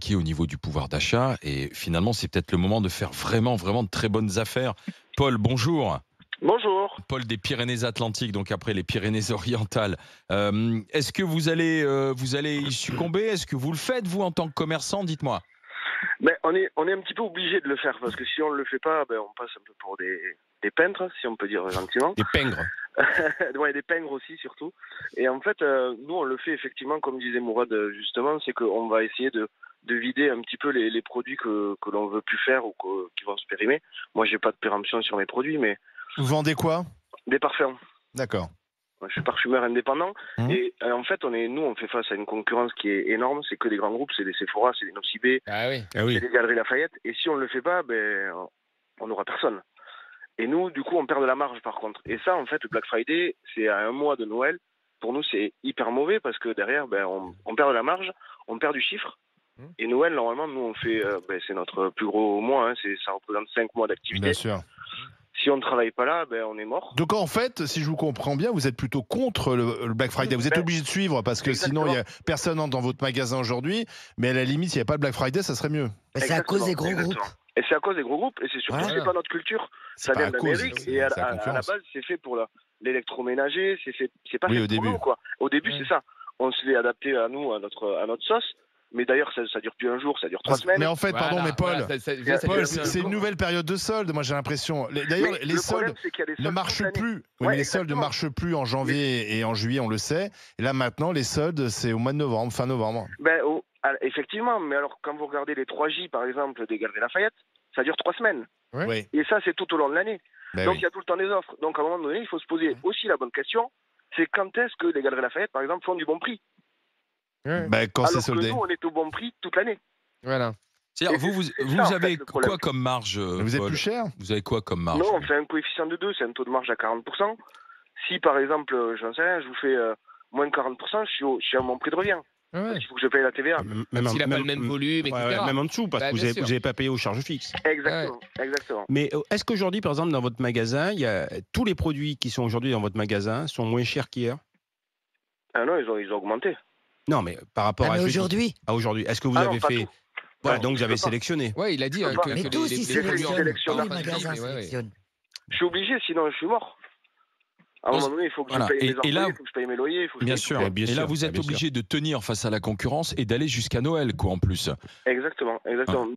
compliqué au niveau du pouvoir d'achat et finalement, c'est peut-être le moment de faire vraiment de très bonnes affaires. Paul, bonjour. Bonjour. Paul des Pyrénées-Atlantiques, donc après les Pyrénées-Orientales. Est-ce que vous allez y succomber? Est-ce que vous le faites, vous, en tant que commerçant? Dites-moi. Ben, on est un petit peu obligé de le faire parce que si on ne le fait pas, ben, on passe un peu pour des peintres, si on peut dire gentiment. Des pingres. Ouais, des pingres aussi, surtout. Et en fait, nous, on le fait effectivement, comme disait Mourad justement, c'est qu'on va essayer de vider un petit peu les produits que l'on veut plus faire ou qui vont se périmer. Moi, j'ai pas de péremption sur mes produits, mais Vous vendez quoi? des parfums. D'accord. Je suis parfumeur indépendant Mmh. et en fait, on fait face à une concurrence qui est énorme. C'est que des grands groupes, c'est des Sephora, c'est des Nocibé, Ah oui. Ah oui. c'est des Galeries Lafayette. Et si on ne le fait pas, ben, on n'aura personne. Et nous, du coup, on perd de la marge par contre. Et ça, en fait, le Black Friday, c'est à un mois de Noël. Pour nous, c'est hyper mauvais parce que derrière, ben, on perd de la marge, on perd du chiffre. Et Noël, normalement, nous, on fait, ben, c'est notre plus gros mois. Hein, ça représente 5 mois d'activité. Bien sûr. Si on ne travaille pas là, ben, on est mort. Donc en fait, si je vous comprends bien, vous êtes plutôt contre le Black Friday. Vous êtes Ben, obligé de suivre parce que sinon, il n'y a personne dans votre magasin aujourd'hui. Mais à la limite, s'il n'y a pas de Black Friday, ça serait mieux. Mais c'est à cause des gros groupes. Et c'est à cause des gros groupes. Et c'est surtout, Voilà. c'est pas notre culture. Ça pas vient à cause, d'Amérique. c'est- Et à c'est la la concurrence. base, c'est fait pour l'électroménager. C'est pas Oui, fait au pour début. nous, quoi. Au début, Ouais. c'est ça. On se l'est adapté à nous, à notre sauce. Mais d'ailleurs, ça dure plus un jour, ça dure 3 semaines. Mais en fait, pardon, mais Paul, Paul, c'est une nouvelle période de soldes, moi j'ai l'impression. D'ailleurs, Mais les le soldes problème, c'est qu'il y a des ne soldes marchent toute l'année. plus. Oui, Ouais, mais les soldes ne exactement. marchent plus en janvier et en juillet, on le sait. Et là maintenant, les soldes, c'est au mois de novembre, fin novembre. Ben, effectivement, mais alors quand vous regardez les 3J par exemple des Galeries Lafayette, ça dure 3 semaines. Ouais. Oui. Et ça, c'est tout au long de l'année. Ben Donc oui. il y a tout le temps des offres. Donc à un moment donné, il faut se poser aussi la bonne question, c'est quand est-ce que les Galeries Lafayette, par exemple, font du bon prix? Ben, quand c'est Alors que soldé. nous, on est au bon prix toute l'année. Voilà. C'est-à-dire, Et vous c'est ça, en fait, avez le problème. quoi comme marge, Mais vous êtes Paul? plus cher. Vous avez quoi comme marge? Non, on fait un coefficient de 2, c'est un taux de marge à 40%. Si par exemple, j'en sais rien, je vous fais moins de 40%, je suis à mon prix de revient. Ouais. Parce qu'il faut que je paye la TVA. Même s'il n'a pas le même volume, etc. Ouais, même en dessous, parce Bah, que vous bien sûr. n'avez pas payé aux charges fixes. Exactement, exactement. Mais est-ce qu'aujourd'hui, par exemple, dans votre magasin, tous les produits qui sont aujourd'hui dans votre magasin sont moins chers qu'hier? Ah non, ils ont augmenté. Non, mais par rapport Ah, à mais jeudi- aujourd'hui, à aujourd'hui, est-ce que vous Ah non, avez pas fait... tout. Voilà, Non, donc vous je avez peux pas. sélectionné. Ouais, il a dit Je hein, peux pas. que mais les tous ils sélectionnent. sélectionnent Tous les pas magasins mais ouais, ouais. sélectionnent. Je suis obligé, sinon je suis mort. À un Non, moment donné, il faut que voilà. je paye mes Et employés, là- il faut que je paye mes loyers, il faut que je Bien paye sûr. Bien Et là, sûr, vous êtes bien sûr. obligé de tenir face à la concurrence et d'aller jusqu'à Noël, quoi, en plus. tout. Exactement, exactement.